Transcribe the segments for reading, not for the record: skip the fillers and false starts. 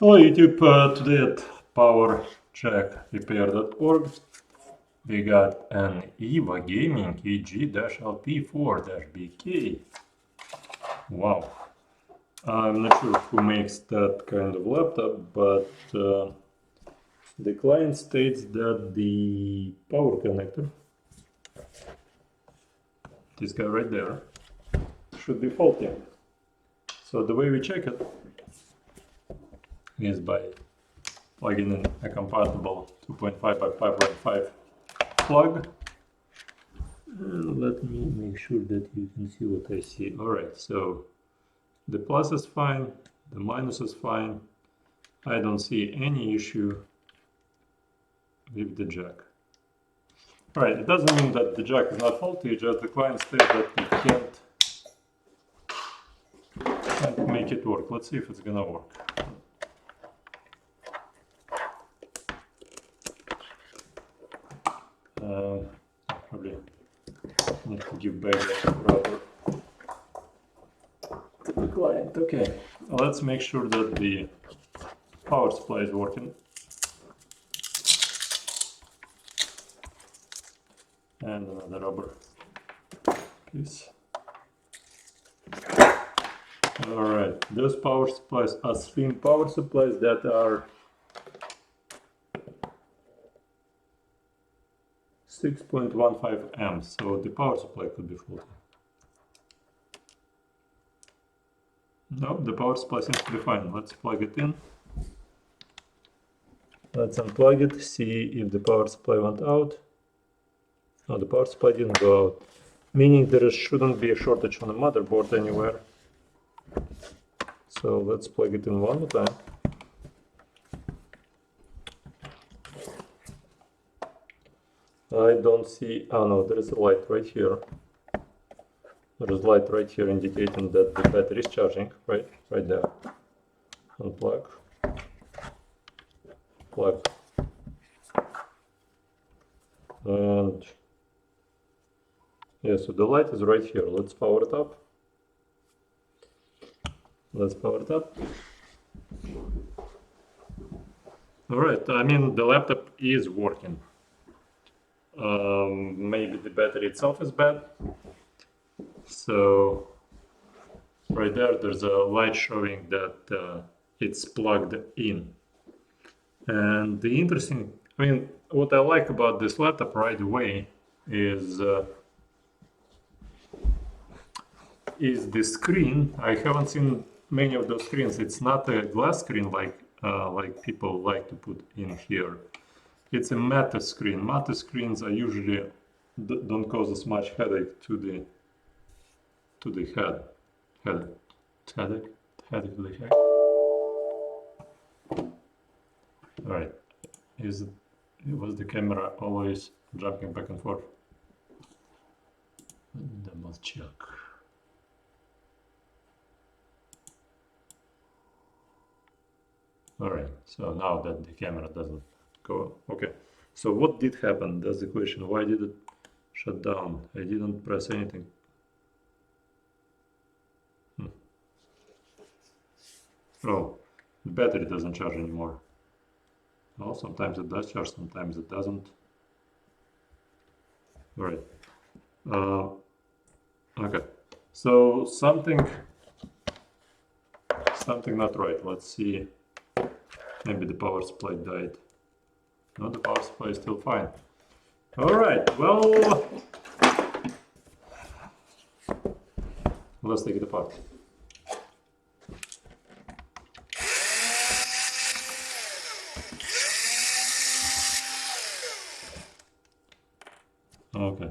Hello YouTube, today at powercheckrepair.org we got an EVO Gaming EG-LP4-BK. Wow, I'm not sure who makes that kind of laptop, but the client states that the power connector, this guy right there, should be faulty. So the way we check it is by plugging in a compatible 2.5 by 5.5 plug. Let me make sure that you can see what I see. Alright, so the plus is fine, the minus is fine. I don't see any issue with the jack. Alright, it doesn't mean that the jack is not faulty, just the client states that we can't make it work. Let's see if it's gonna work. Probably need to give back the rubber to the client. Okay, let's make sure that the power supply is working. And another rubber piece. Alright, those power supplies are slim power supplies that are 6.15 amps, so the power supply could be faulty. No, the power supply seems to be fine. Let's plug it in. Let's unplug it, see if the power supply went out. No, the power supply didn't go out, meaning there shouldn't be a shortage on the motherboard anywhere. So let's plug it in one more time. I don't see, oh no, there is a light right here. There is a light right here indicating that the battery is charging, right there. Unplug. Plug. And yeah, so the light is right here. Let's power it up. Let's power it up. Alright, I mean the laptop is working. Maybe the battery itself is bad. So right there's a light showing that it's plugged in. And the interesting, I mean, what I like about this laptop right away is the screen. I haven't seen many of those screens. It's not a glass screen like people like to put in here. It's a matte screen. Matte screens are usually don't cause as much headache to the head. Headache to the head. All right. Was the camera always jumping back and forth? Double check. Alright, so now that the camera doesn't go, okay. So what did happen? That's the question. Why did it shut down? I didn't press anything. Oh, the battery doesn't charge anymore. Well, sometimes it does charge, sometimes it doesn't. Alright. Okay. So something not right. Let's see. Maybe the power supply died. No, the power supply is still fine. Alright, well, let's take it apart. Okay.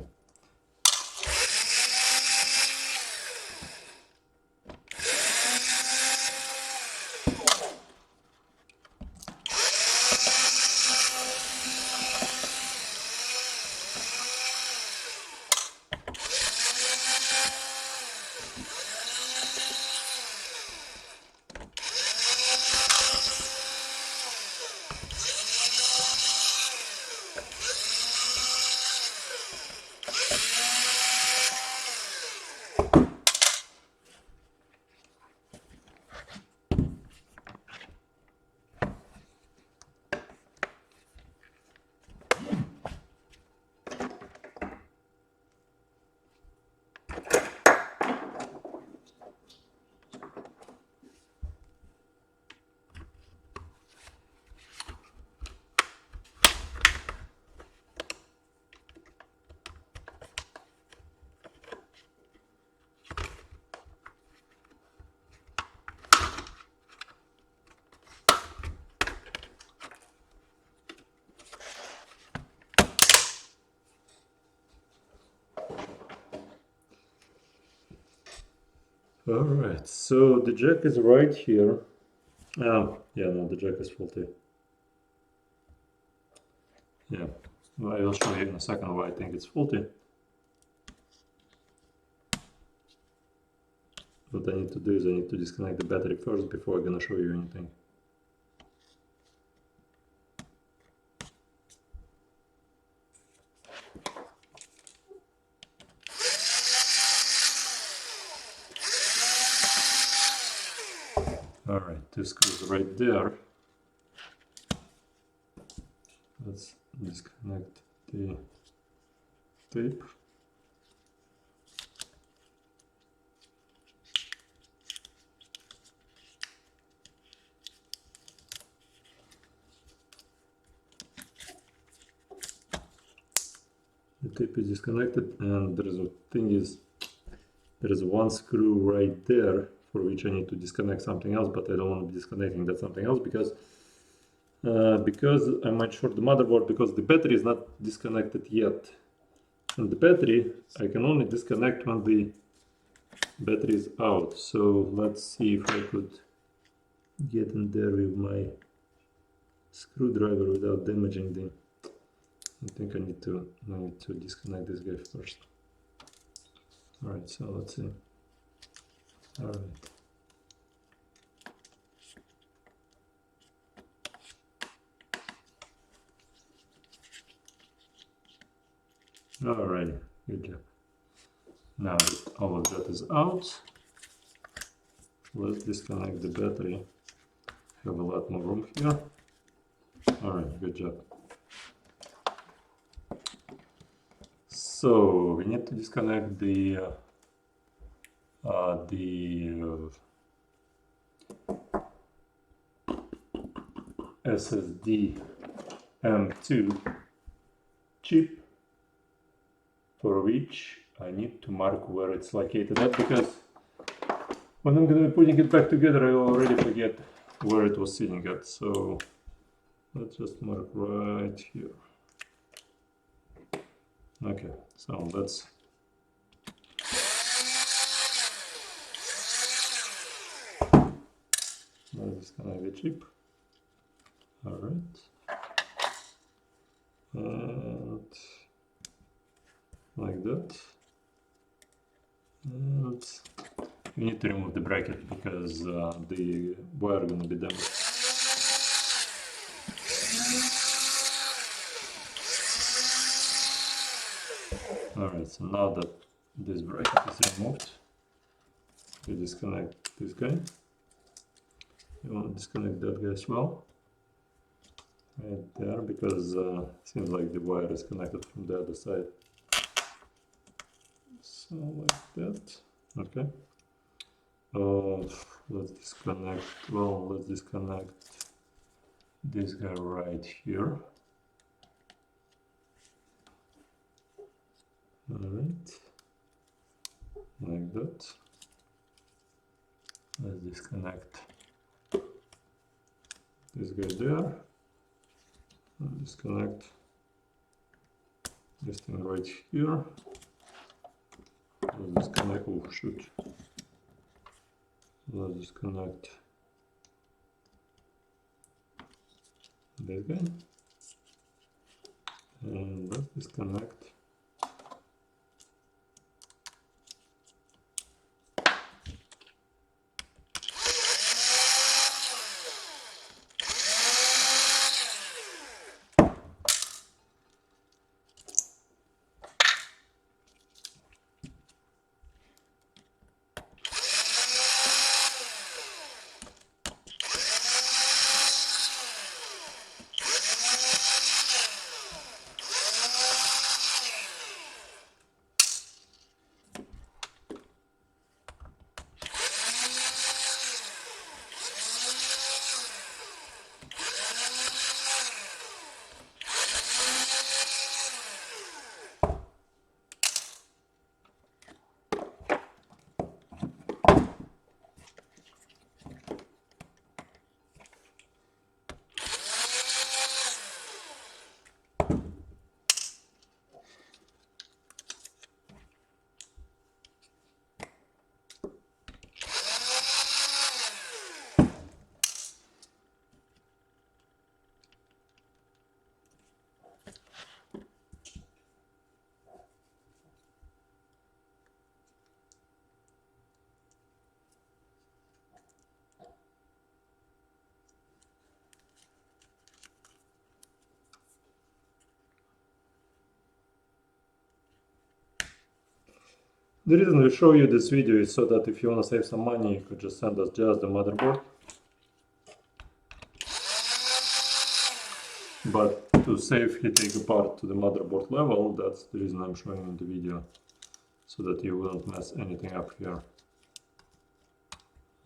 Alright, so the jack is right here. Yeah, no, the jack is faulty. Yeah, well, I will show you in a second why I think it's faulty. What I need to do is I need to disconnect the battery first before I'm gonna show you anything. Alright, this screw is right there. Let's disconnect the tape. The tape is disconnected, and there is one screw right there for which I need to disconnect something else, but I don't want to be disconnecting that something else because I might short the motherboard, because the battery is not disconnected yet. And the battery I can only disconnect when the battery is out. So let's see if I could get in there with my screwdriver without damaging the... I think I need to disconnect this guy first. Alright, so let's see. Alright. Alrighty, good job. Now that all of that is out, let's disconnect the battery. Have a lot more room here. Alright, good job. So we need to disconnect the SSD M2 chip, for which I need to mark where it's located at, because when I'm going to be putting it back together I already forget where it was sitting at. So let's just mark right here. Okay, so let's disconnect the chip. Alright. And like that. And we need to remove the bracket because the wire gonna be damaged. Alright, so now that this bracket is removed, we disconnect this guy. You want to disconnect that guy as well. Right there, because it seems like the wire is connected from the other side. So like that. Okay. Let's disconnect. Well, let's disconnect this guy right here. Alright, like that. Let's disconnect this guy there. Let's disconnect this thing right here. Let's disconnect, oh shoot. Let's disconnect this guy. And let's disconnect The reason we show you this video is so that if you want to save some money, you could just send us just the motherboard. But to safely take apart to the motherboard level, that's the reason I'm showing you the video, so that you wouldn't mess anything up here.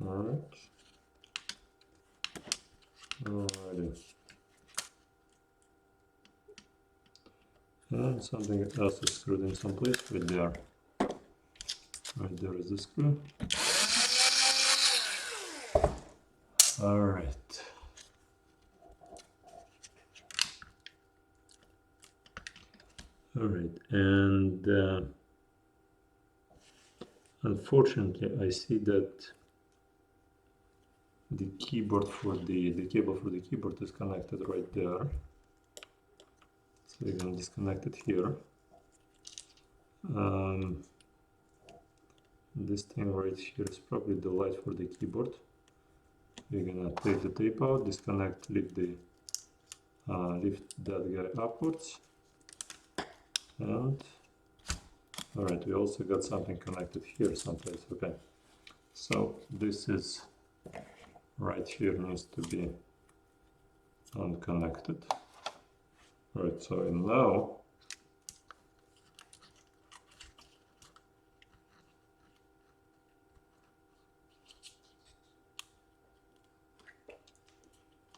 Alright. Alrighty. And something else is screwed in some place right there. Right there is the screw. Alright. Alright, and unfortunately I see that the keyboard for the cable for the keyboard is connected right there. So we're gonna disconnect it here. This thing right here is probably the light for the keyboard. We're gonna take the tape out, disconnect, lift that guy upwards, and alright, we also got something connected here someplace. Okay, so this is right here, needs to be unconnected. Right, so now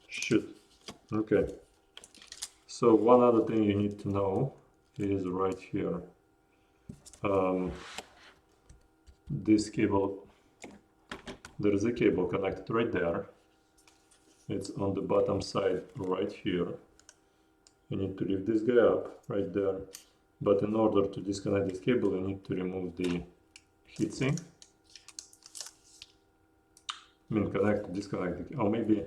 shoot. Okay, so one other thing you need to know is right here. This cable, there is a cable connected right there. It's on the bottom side right here. You need to lift this guy up right there. But in order to disconnect this cable, you need to remove the heatsink. I mean, disconnect the, or maybe,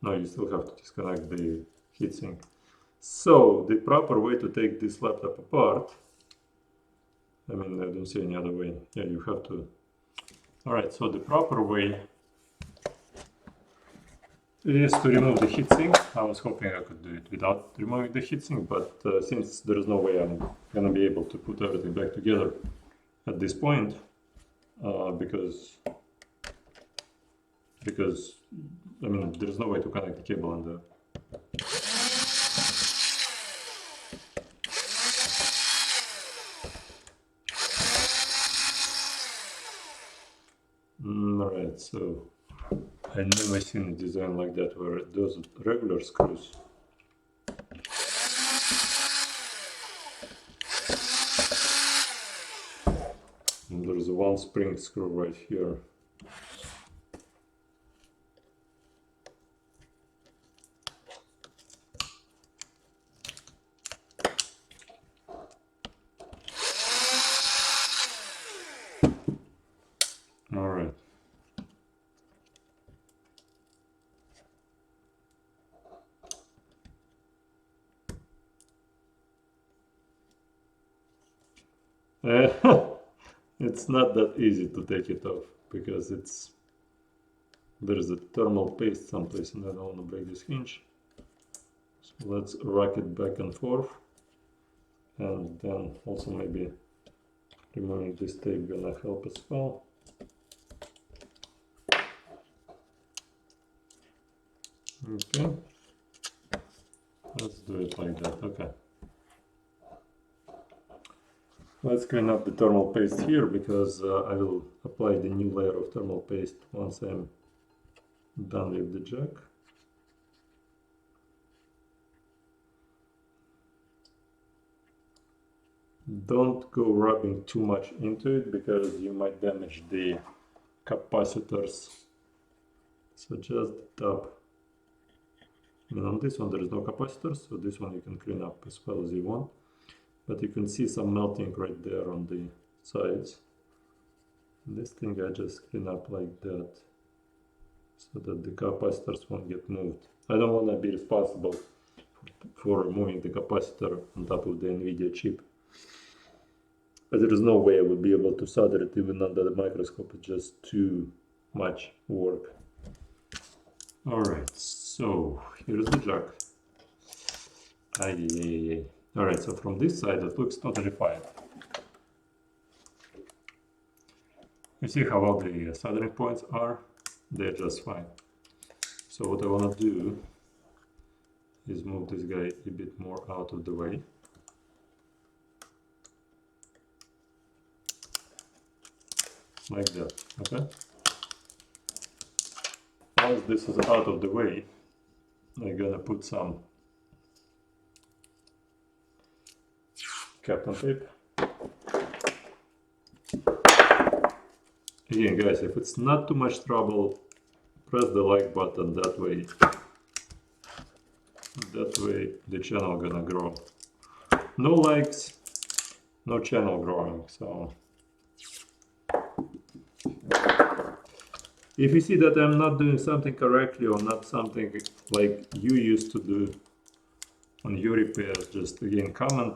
no, you still have to disconnect the heatsink. So the proper way to take this laptop apart, I mean, I don't see any other way. Yeah, you have to. All right, so the proper way is to remove the heatsink. I was hoping I could do it without removing the heatsink, but since there is no way I'm gonna be able to put everything back together at this point, because I mean, there is no way to connect the cable on the. Alright, so I never seen a design like that where those regular screws. And there's one spring screw right here. Alright. It's not that easy to take it off because there's a thermal paste someplace and I don't want to break this hinge. So let's rack it back and forth, and then also maybe removing this tape gonna help as well. Okay, let's do it like that. Okay. Let's clean up the thermal paste here because I will apply the new layer of thermal paste once I'm done with the jack. Don't go rubbing too much into it because you might damage the capacitors. So just the top. And on this one there is no capacitors, so this one you can clean up as well as you want. But you can see some melting right there on the sides. This thing I just clean up like that, so that the capacitors won't get moved. I don't want to be responsible for removing the capacitor on top of the NVIDIA chip. But there is no way I would be able to solder it even under the microscope. It's just too much work. Alright, so here's the jack. Alright, so from this side it looks totally fine. You see how all the soldering points are? They're just fine. So what I want to do is move this guy a bit more out of the way. Like that, okay? Once this is out of the way, I'm gonna put some Kapton tape. Again, guys, if it's not too much trouble, press the like button. That way the channel gonna grow. No likes, no channel growing. So if you see that I'm not doing something correctly or not something like you used to do on your repairs, just again comment.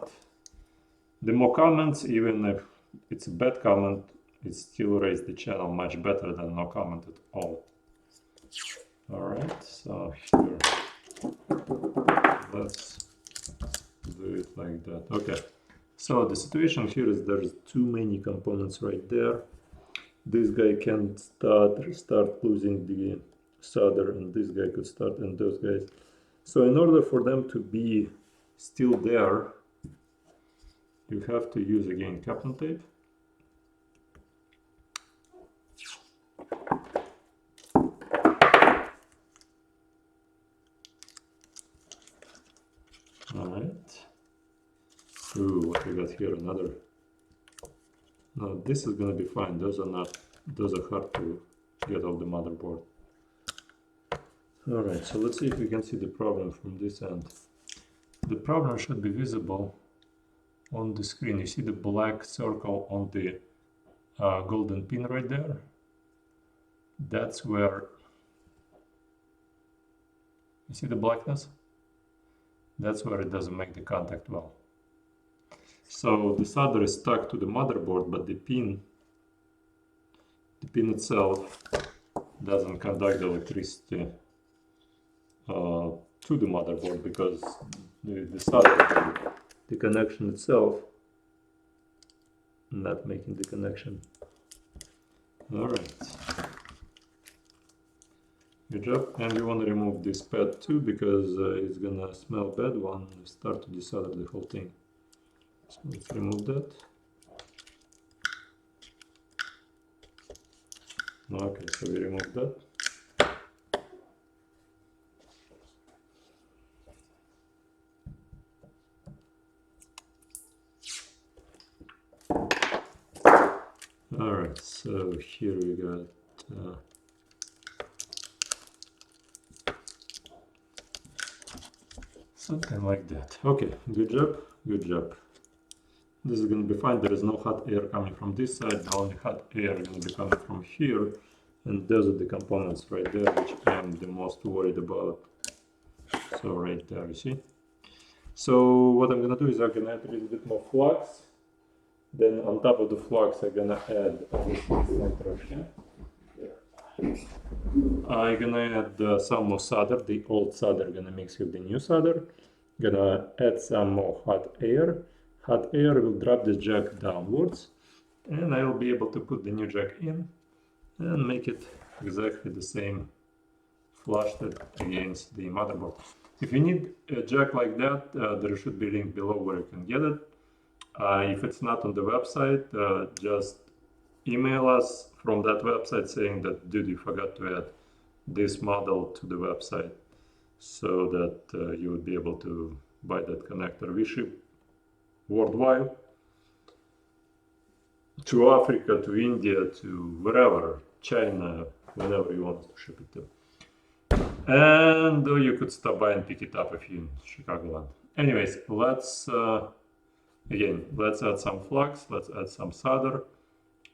The more comments, even if it's a bad comment, it still raises the channel much better than no comment at all. Alright, so here, let's do it like that. Okay, so the situation here is there's too many components right there. This guy can start losing the solder, and this guy could start, and those guys. So in order for them to be still there, you have to use again Kapton tape. Alright. Ooh, what we got here? Another. No, this is gonna be fine. Those are hard to get off the motherboard. Alright, so let's see if we can see the problem from this end. The problem should be visible on the screen. You see the black circle on the golden pin right there? That's where, you see the blackness? That's where it doesn't make the contact well. So the solder is stuck to the motherboard, but the pin itself doesn't conduct the electricity to the motherboard because the solder, the connection itself, not making the connection. Alright. Good job. And you want to remove this pad too because it's gonna smell bad when you start to desolder the whole thing. So let's remove that. Okay, so we remove that. Alright, so here we got something like that. Okay, good job, good job. This is going to be fine. There is no hot air coming from this side. The only hot air is going to be coming from here. And those are the components right there, which I'm the most worried about. So right there, you see. So what I'm going to do is I'm going to add a little bit more flux. Then on top of the flux, I'm going to add I'm going to add some more solder. The old solder I'm going to mix with the new solder. Going to add some more hot air. Hot air will drop this jack downwards, and I will be able to put the new jack in and make it exactly the same flushed against the motherboard. If you need a jack like that, there should be a link below where you can get it. If it's not on the website, just email us from that website saying that, dude, you forgot to add this model to the website, so that you would be able to buy that connector. We ship worldwide, to Africa, to India, to wherever, China, whenever you want to ship it to. And you could stop by and pick it up if you're in Chicagoland. Anyways, let's again, let's add some flux, let's add some solder,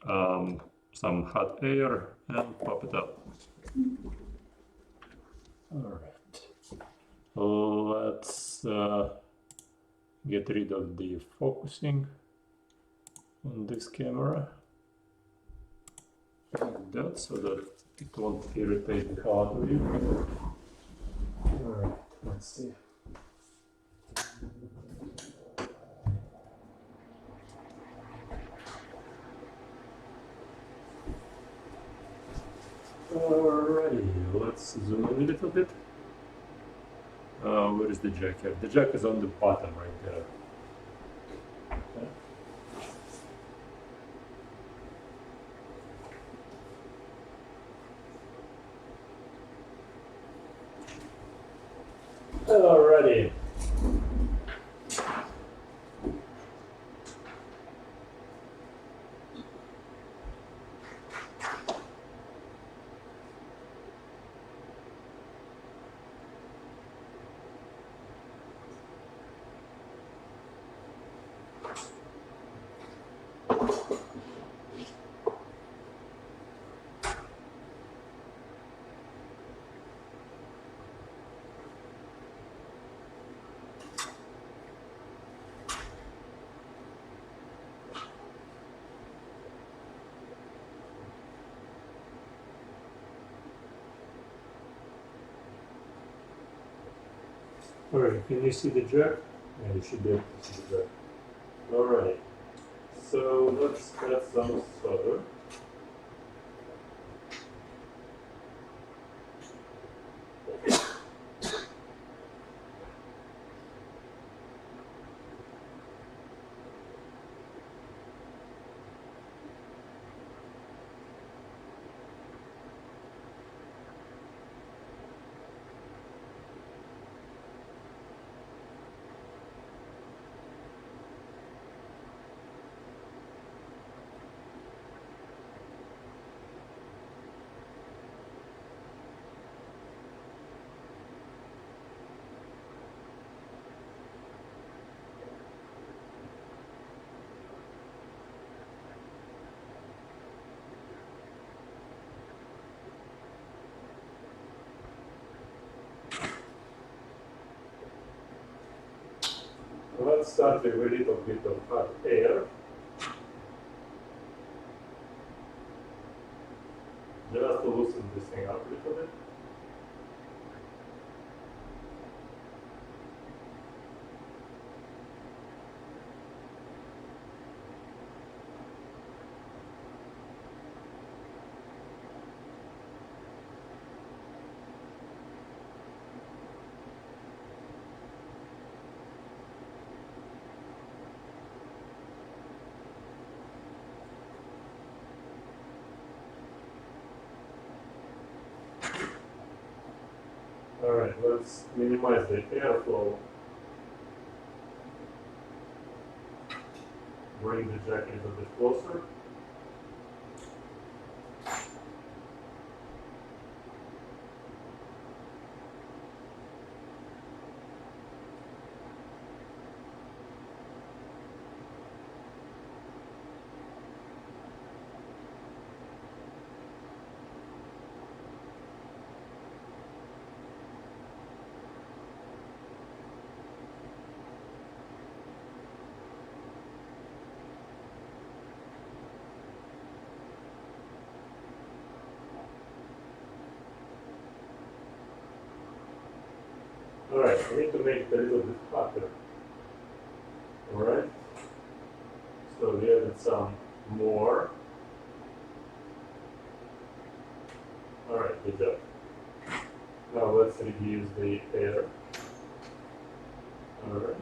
some hot air, and pop it up. Alright, let's get rid of the focusing on this camera like that, so that it won't irritate the hell out of you. Alright, let's see. let's zoom in a little bit. Where is the jack here? The jack is on the bottom right there. Okay. Alrighty. Alright, can you see the jack? Yeah, you should be able to see the jack. Alright, so let's add some solder. Let's start with a little bit of hot air. Just to loosen this thing up a little bit. Alright, let's minimize the airflow. Bring the jack a little bit closer. Alright, I need to make it a little bit hotter. Alright, so we added some more. Alright, good job. Now let's reduce the air. Alright.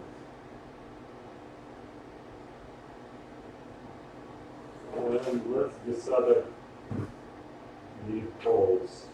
And let's desolder the holes.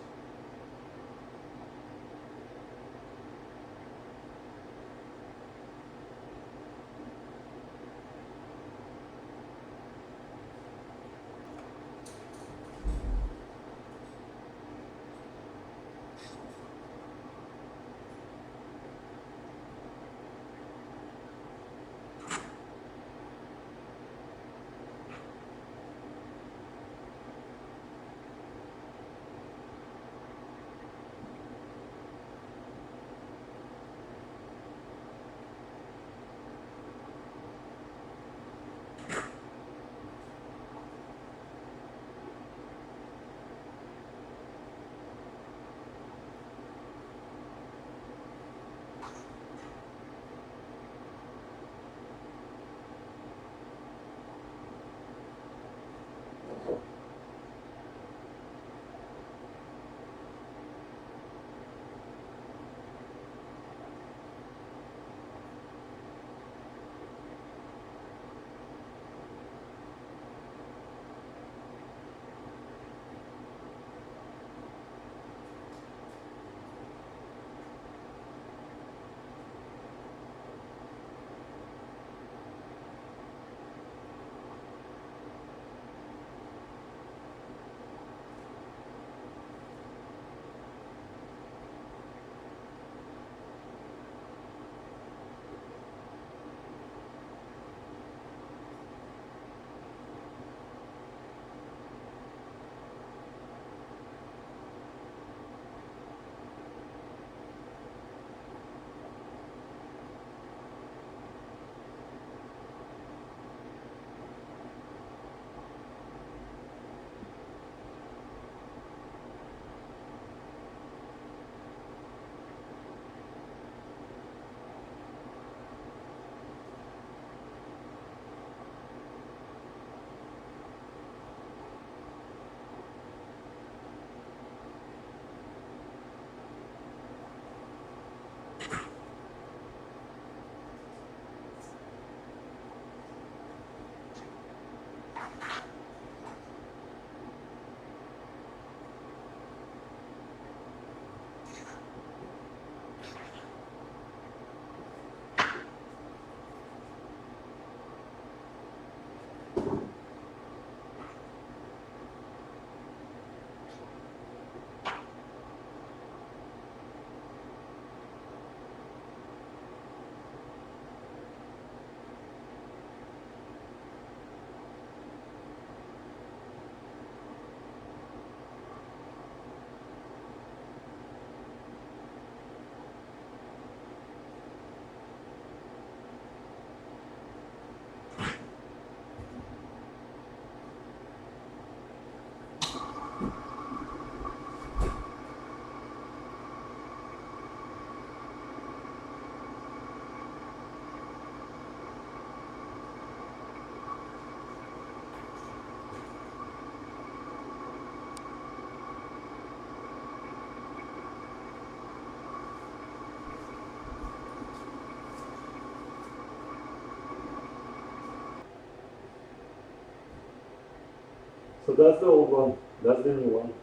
So that's the old one, that's the new one.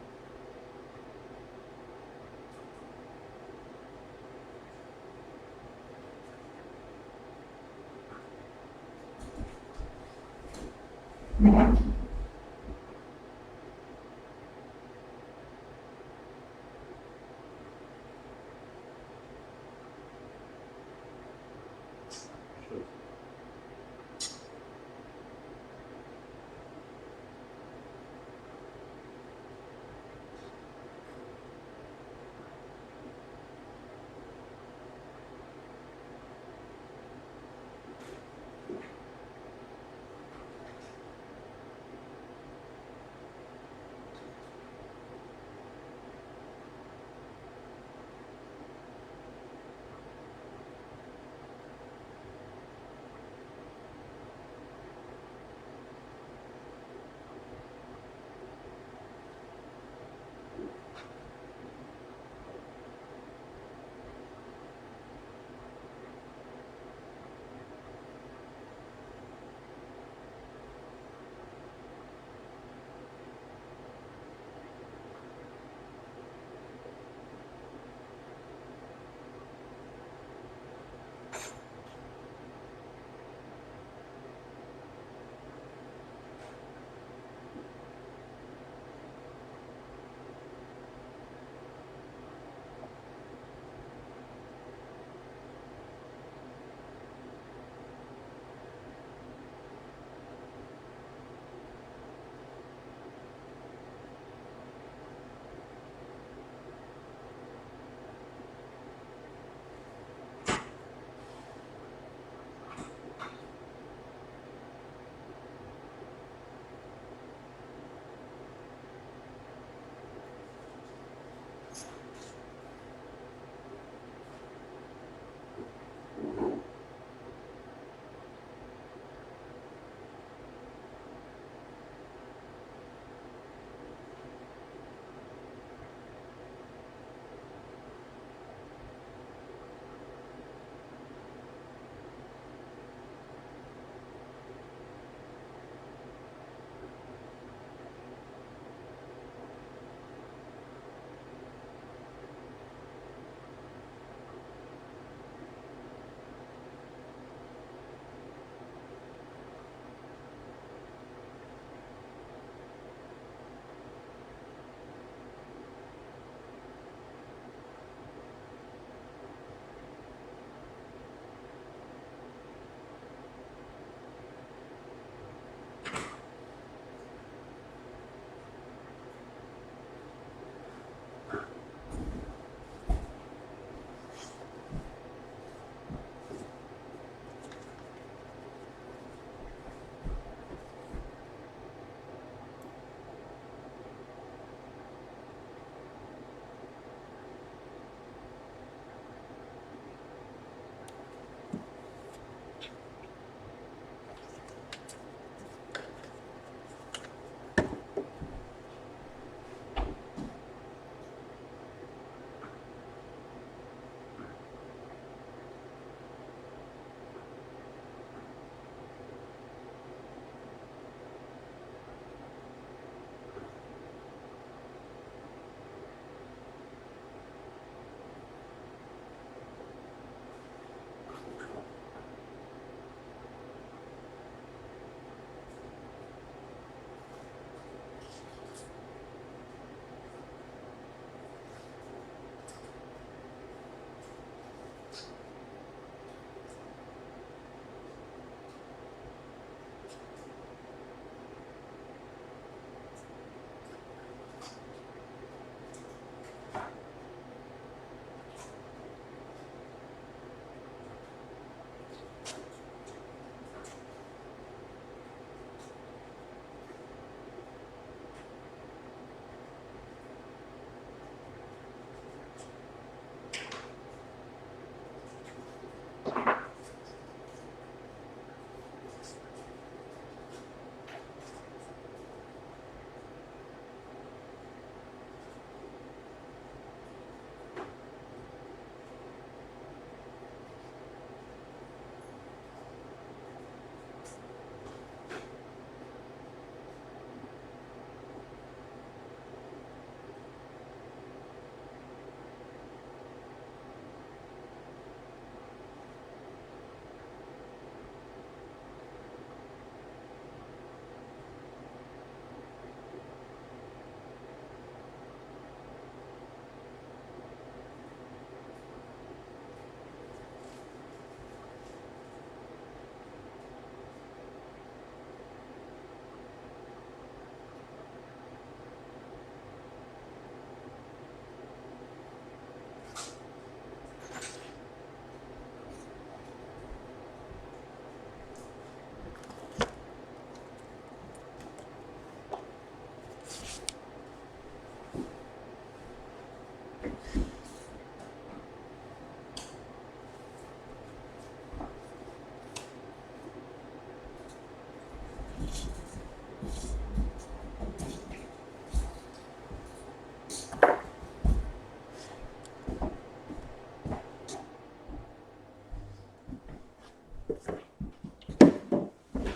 Sure.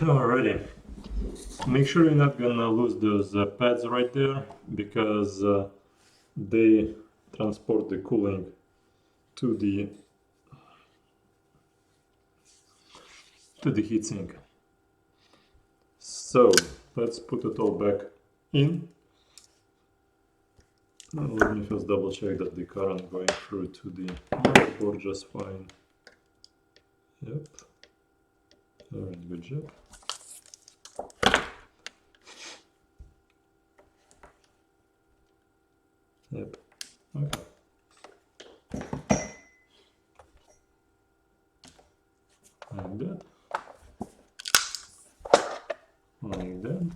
Alrighty. Make sure you're not gonna lose those pads right there, because they transport the cooling to the heatsink. So let's put it all back in. Now let me first double check that the current going through to the motherboard just fine. Yep. Alright, good job. Yep. Okay. Like that. Like that.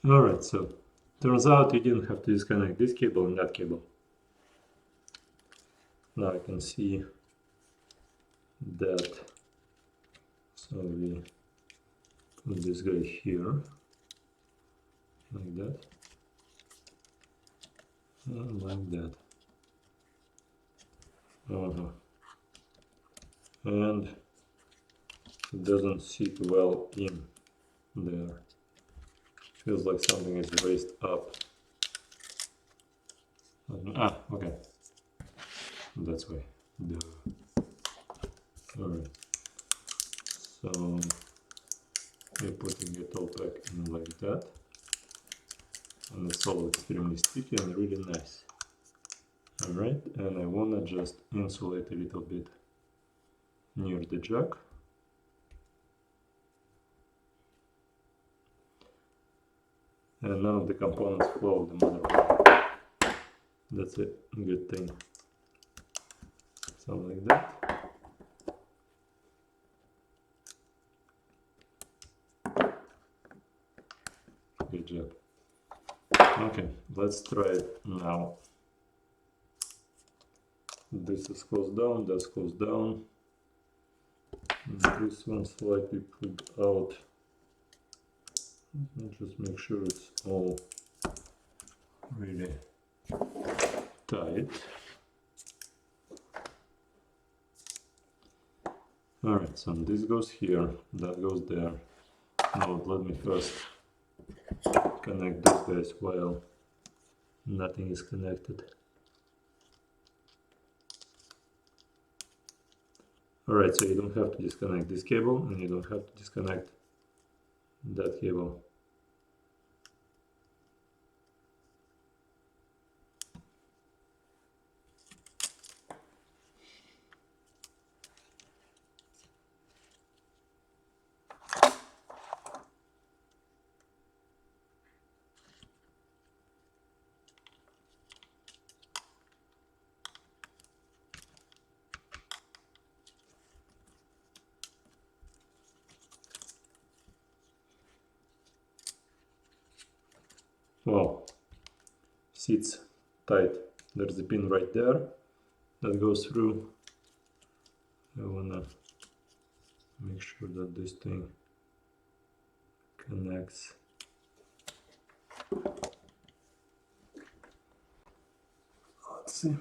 Alright, so turns out you didn't have to disconnect this cable and that cable. Now I can see that. So we put this guy here, like that, and like that. And it doesn't sit well in there. Feels like something is raised up. Okay. That's why. Alright. So we're putting it all back in like that. And it's all extremely sticky and really nice. Alright, and I wanna just insulate a little bit near the jack. And none of the components flow the motherboard. That's a good thing. Something like that. Good job. Okay, let's try it now. This is closed down, that's closed down. And this one slightly pulled out. Let me just make sure it's all really tight. Alright, so this goes here, that goes there. Now let me first connect these guys while nothing is connected. Alright, so you don't have to disconnect this cable and you don't have to disconnect that cable. Wow, sits tight. There's a pin right there that goes through. I wanna make sure that this thing connects. Let's see.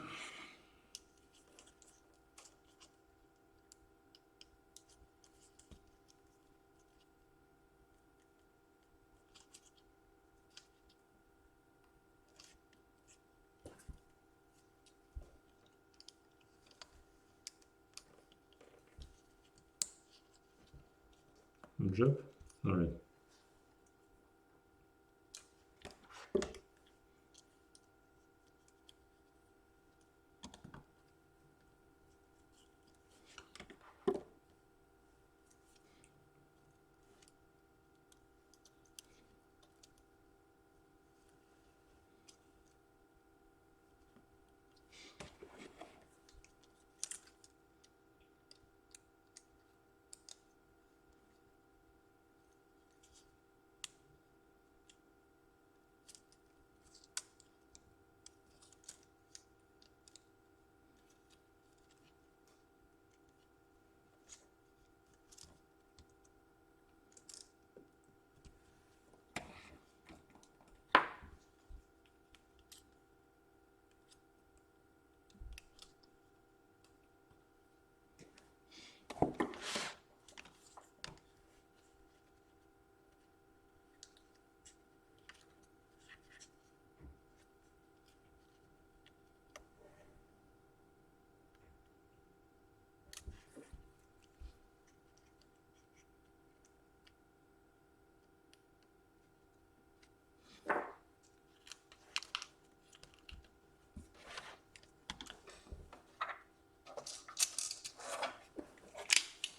Good job. All right.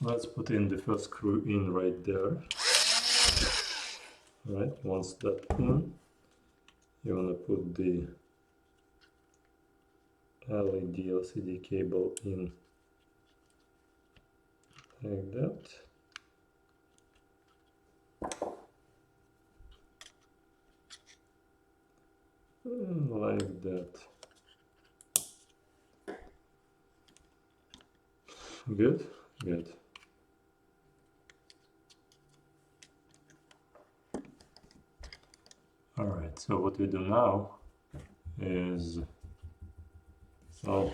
Let's put in the first screw in right there. Right, once that in, you want to put the LED LCD cable in like that. And like that. Good, good. Alright, so what we do now is, so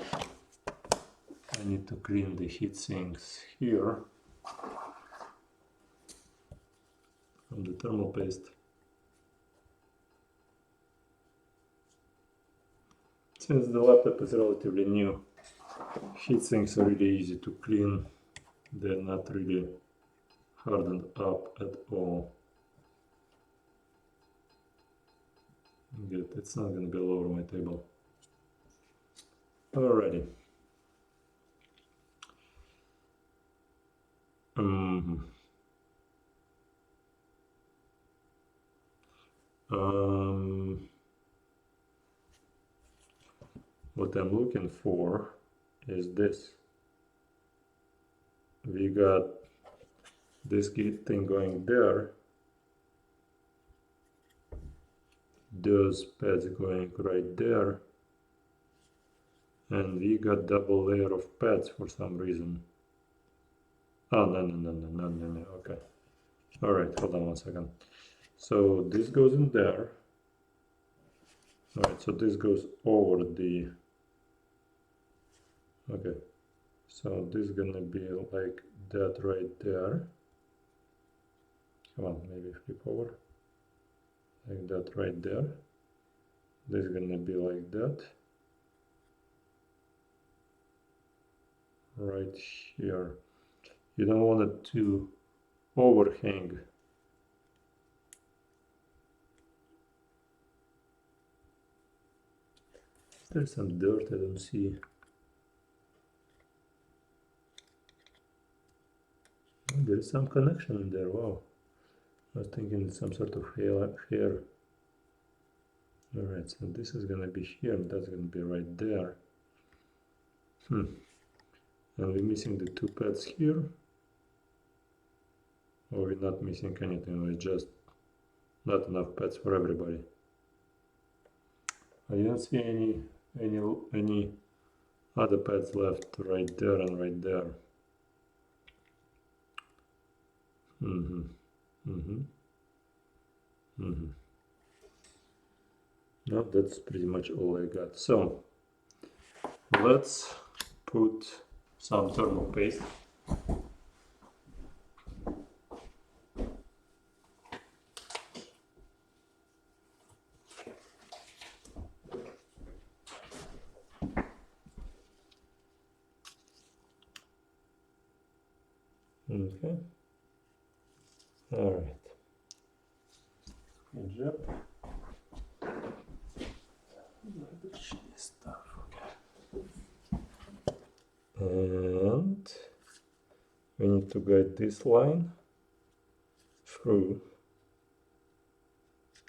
I need to clean the heat sinks here from the thermal paste. Since the laptop is relatively new, heat sinks are really easy to clean. They're not really hardened up at all. Good, it's not going to go all over my table. Alrighty. What I'm looking for is this. We got this thing going there, those pads going right there, and we got double layer of pads for some reason. Oh, no, okay. Alright, hold on one second. So this goes in there. Alright, so this goes over the, okay, so this is gonna be like that right there. Come on, maybe flip over. Like that right there. This is gonna be like that. Right here. You don't want it to overhang. There's some dirt I don't see. Oh, there's some connection in there, wow. I was thinking it's some sort of hair. Alright, so this is gonna be here, and that's gonna be right there. And we're missing the two pads here. Or we're not missing anything, we're just not enough pads for everybody. I don't see any other pads left right there and right there. No, that's pretty much all I got. So let's put some thermal paste. Okay. All right. Good job. Stuff. Okay. And we need to guide this line through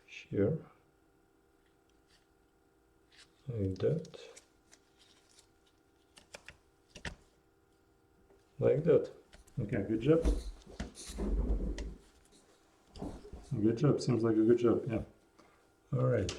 here, like that, like that. Okay, good job. Good job, seems like a good job, yeah. All right.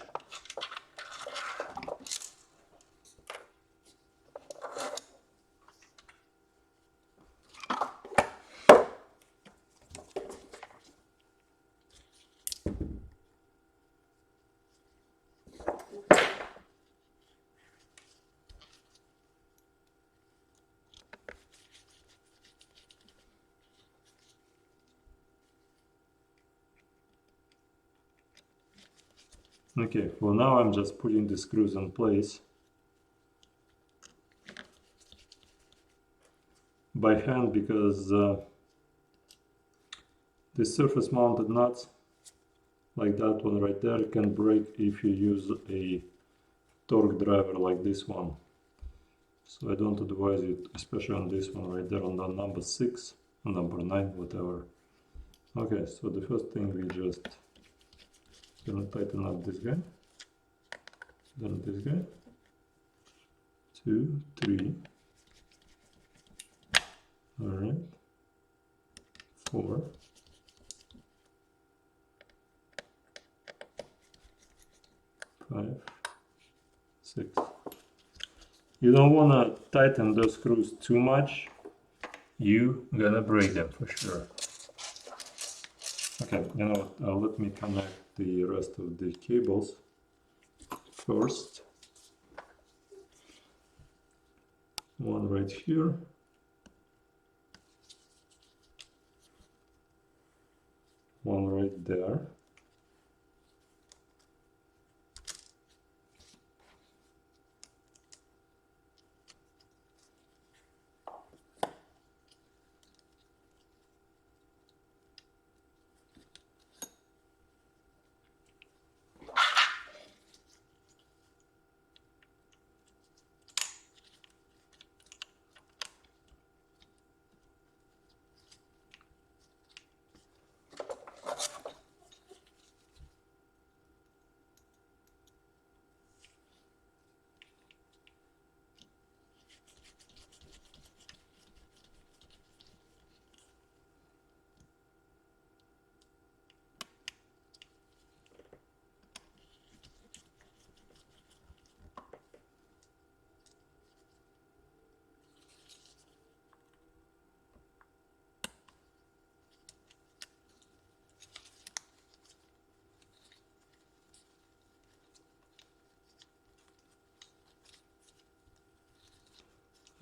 Okay, well now I'm just putting the screws in place by hand because the surface mounted nuts like that one right there can break if you use a torque driver like this one. So I don't advise it, especially on this one right there on the number 6. number 9, whatever. Okay, so the first thing we just gonna tighten up this guy, then this guy, 2, 3, all right, 4, 5, 6. You don't want to tighten those screws too much. You gonna break them for sure. Okay, you know what, let me connect the rest of the cables first. One right here. One right there.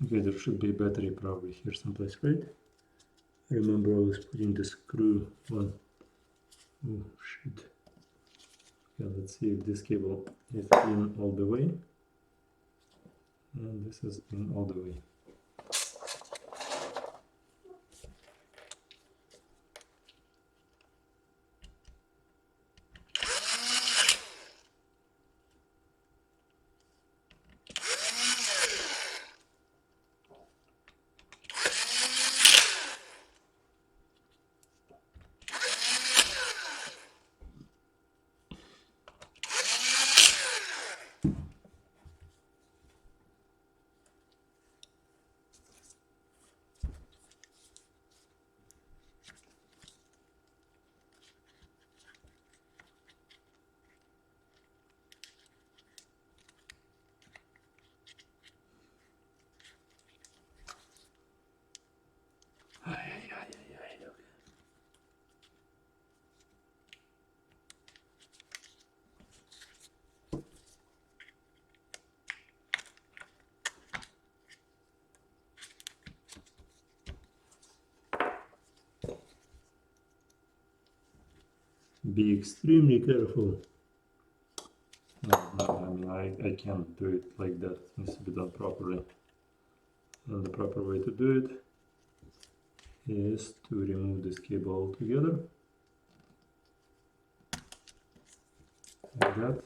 Okay, there should be a battery probably here someplace, right? I remember I was putting the screw on. Oh shit. Okay, let's see if this cable is in all the way. And this is in all the way. Be extremely careful. No, I mean, I can't do it like that. It needs to be done properly. And the proper way to do it is to remove this cable altogether. Like that.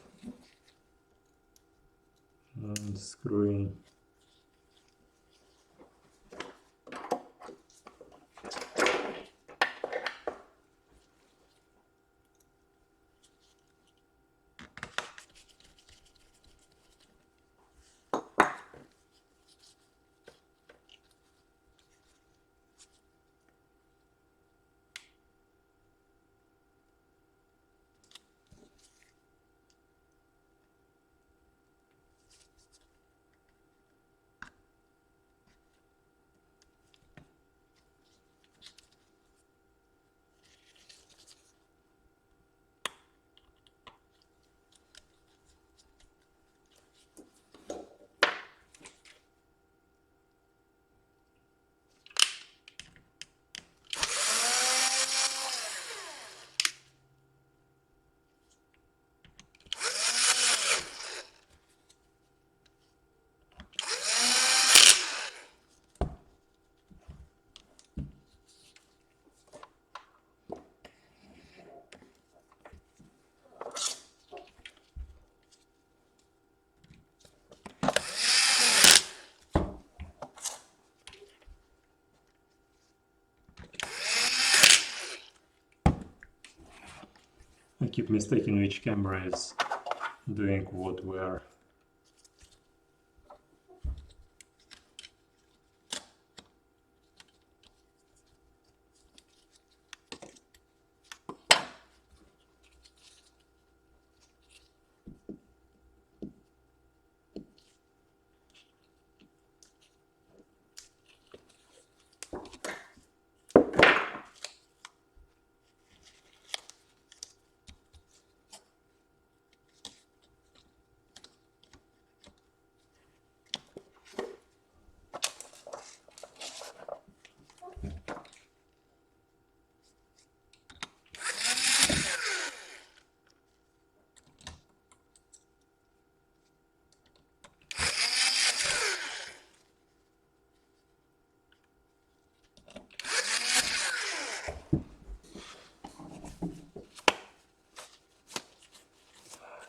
And screw in. I keep mistaking which camera is doing what where.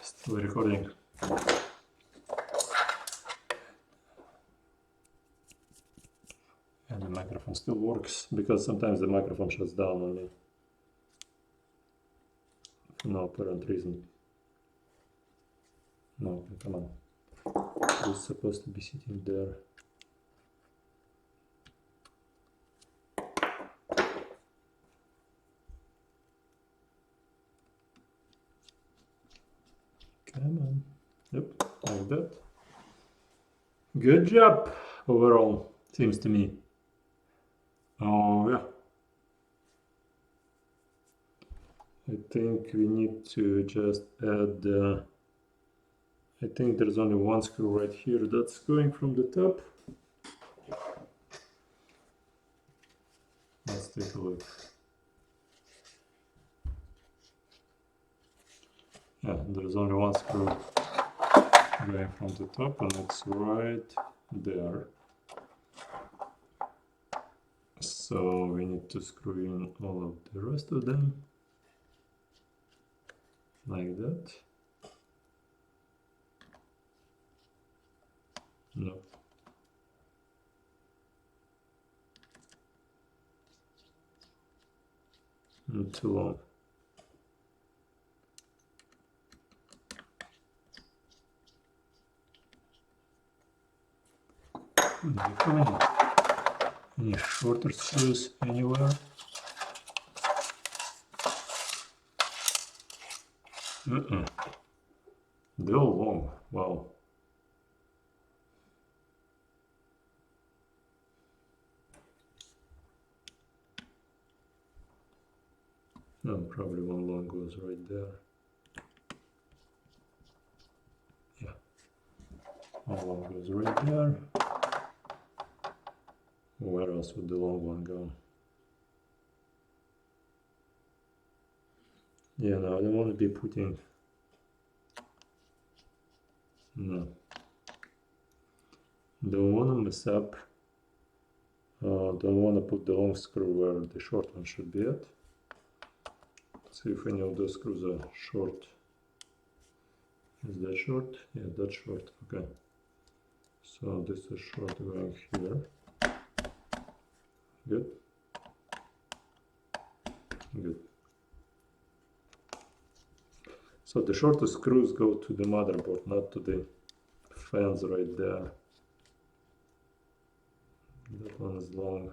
Still recording. And the microphone still works, because sometimes the microphone shuts down on me. For no apparent reason. No, come on. It's supposed to be sitting there. Come on. Yep, like that. Good job overall, seems to me. Oh yeah. I think we need to just add I think there's only one screw right here that's going from the top. Let's take a look. Yeah, there's only one screw going from the top, and it's right there. So we need to screw in all of the rest of them, like that. No. Not too long. Do you have any shorter screws anywhere? They're all long. Wow. No, probably one long goes right there. Yeah. One long goes right there. Where else would the long one go? Yeah, no, I don't want to be putting... No. Don't want to mess up. Don't want to put the long screw where the short one should be at. See if any of those screws are short. Is that short? Yeah, that's short. Okay. So this is short going here. Good. Good. So the shortest screws go to the motherboard, not to the fans right there. That one is long.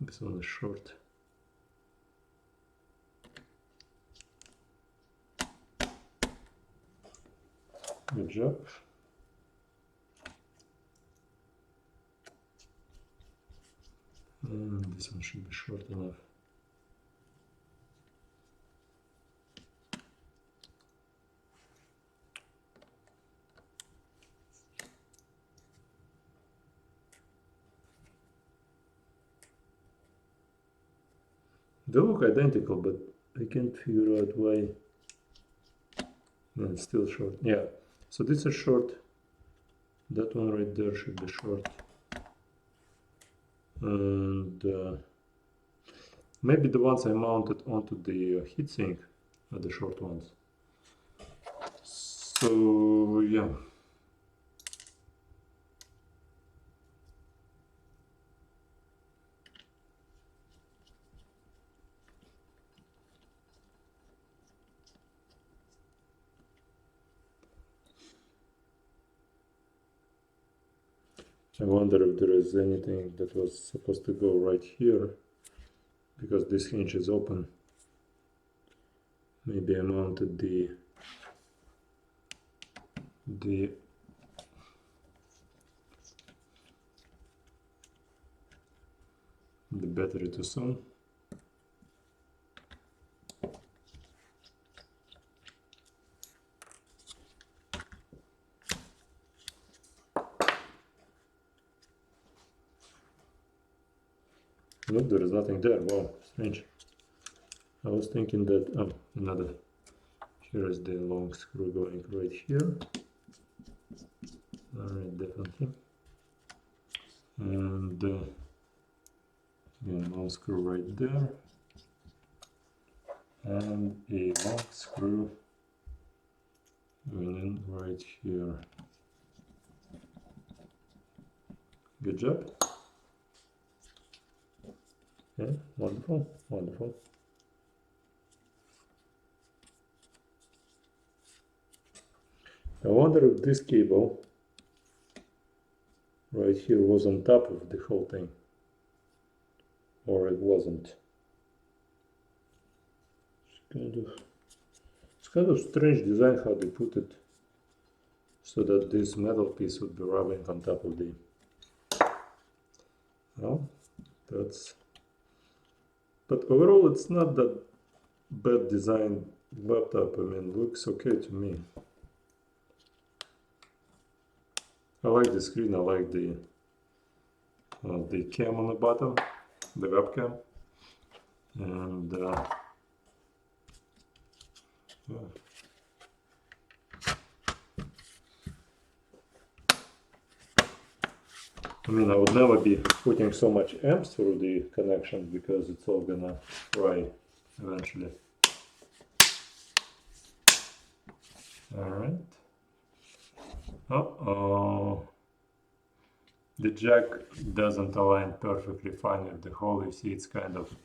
This one is short. Good job. And this one should be short enough. They look identical, but I can't figure out why. No, it's still short. Yeah, so this is short. That one right there should be short. And maybe the ones I mounted onto the heatsink are the short ones. So yeah. I wonder if there is anything that was supposed to go right here, because this hinge is open. Maybe I mounted the battery too soon. Nope, there is nothing there. Wow, strange. I was thinking that, oh, another. Here is the long screw going right here. Alright, definitely. And again, long screw right there. And a long screw going in right here. Good job. Yeah, wonderful, wonderful. I wonder if this cable right here was on top of the whole thing, or it wasn't. It's kind of strange design how they put it, so that this metal piece would be rubbing on top of the. Well, that's. But overall, it's not that bad design laptop. I mean, looks okay to me. I like the screen. I like the cam on the bottom, the webcam, and yeah. I mean, I would never be putting so much amps through the connection, because it's all gonna fry eventually. Alright. Uh-oh. The jack doesn't align perfectly fine with the hole. You see, it's kind of...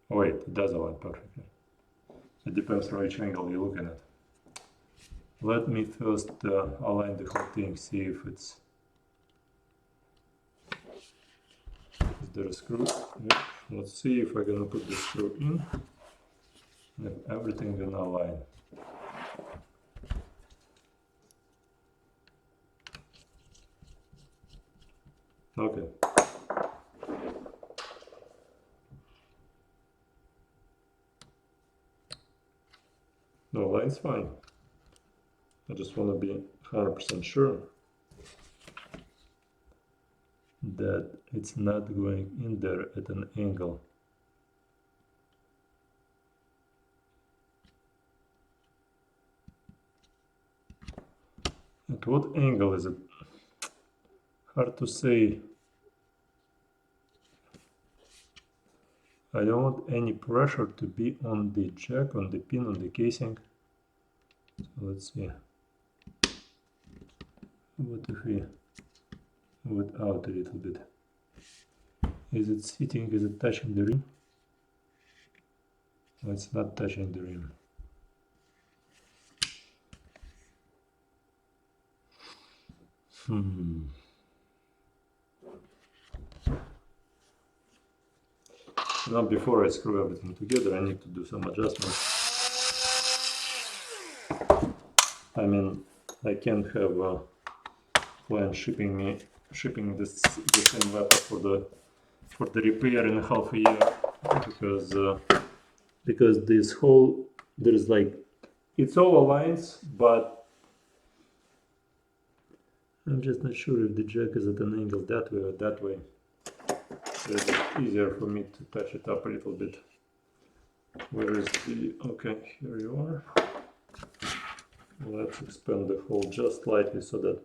Wait, it does align perfectly. It depends on which angle you're looking at. Let me first align the whole thing, see if it's... Is there a screw? Yep. Let's see if I'm gonna put the screw in. If everything gonna align. Okay. No, line's fine. I just want to be 100% sure that it's not going in there at an angle. At what angle is it? Hard to say. I don't want any pressure to be on the jack, on the pin, on the casing. So let's see. What if we move it out a little bit? Is it sitting? Is it touching the rim? No, it's not touching the rim. Now, before I screw everything together, I need to do some adjustments. I mean, I can't have a client shipping the same laptop for the repair in half a year, because this whole, there's like, it's all aligns, but I'm just not sure if the jack is at an angle that way or that way. It's easier for me to touch it up a little bit. Where is the... Okay, here you are. Let's expand the hole just slightly so that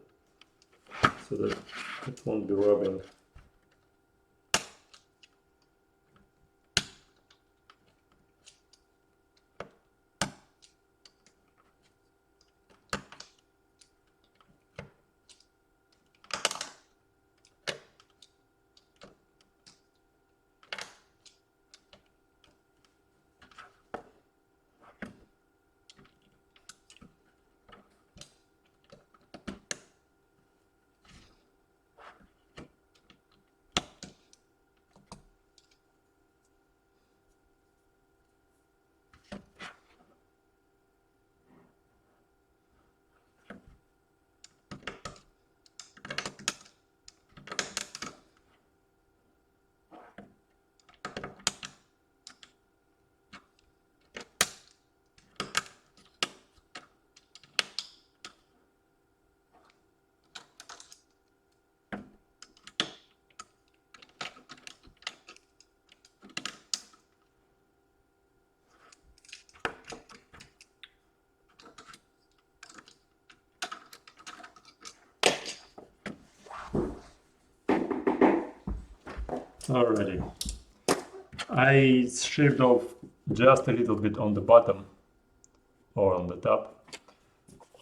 it won't be rubbing. Alrighty. I shaved off just a little bit on the bottom or on the top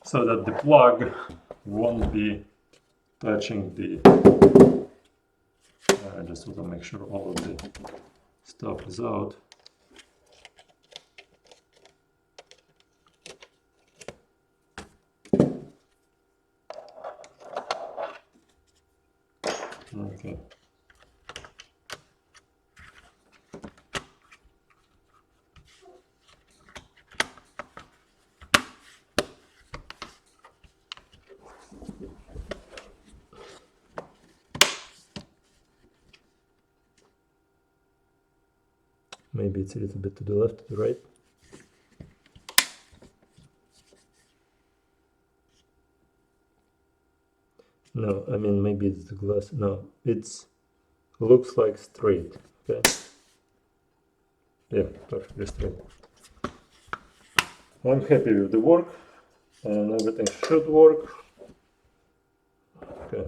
so that the plug won't be touching the... I just want to make sure all of the stuff is out. Okay. Maybe it's a little bit to the left, to the right. No, I mean maybe it's the glass. No, it's looks like straight. Okay. Yeah, perfectly straight. I'm happy with the work, and everything should work. Okay.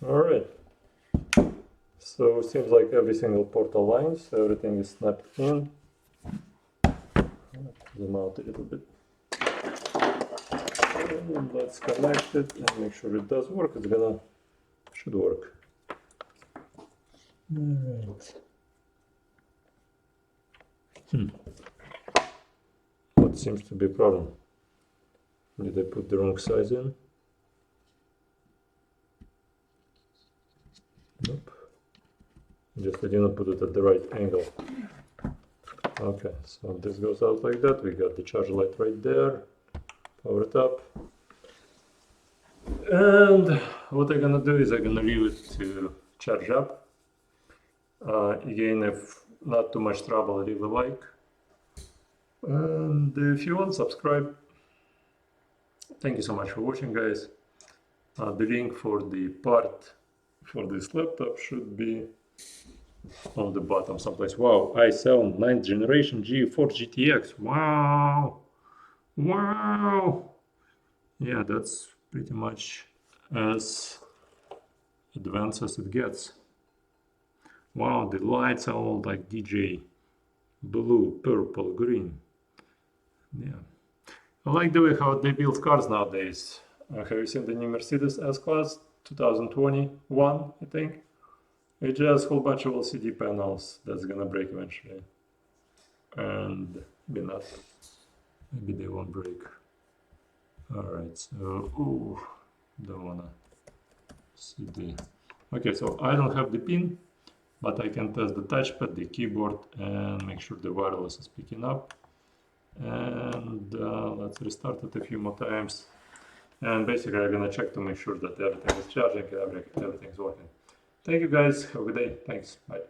Alright, so it seems like every single port aligns, everything is snapped in. Zoom out a little bit. And let's connect it and make sure it does work. Should work. Alright. What seems to be a problem? Did I put the wrong size in? Nope. Just I didn't put it at the right angle. Okay, so this goes out like that. We got the charge light right there. Power it up. And what I'm gonna do is I'm gonna leave it to charge up. Again, if not too much trouble, leave a like. And if you want, subscribe. Thank you so much for watching, guys. The link for the part for this laptop should be on the bottom someplace. Wow, i7 9th generation G4 GTX. Wow, wow. Yeah, that's pretty much as advanced as it gets. Wow, the lights are all like DJ, blue, purple, green. Yeah, I like the way how they build cars nowadays. Have you seen the new Mercedes S-Class 2021, I think? It just a whole bunch of LCD panels that's gonna break eventually. And maybe not. Maybe they won't break. Alright, so, ooh, don't wanna see the... Okay, so I don't have the pin, but I can test the touchpad, the keyboard, and make sure the wireless is picking up. And let's restart it a few more times. And basically I'm gonna check to make sure that everything is charging and everything's working. Thank you guys, have a good day, thanks, bye.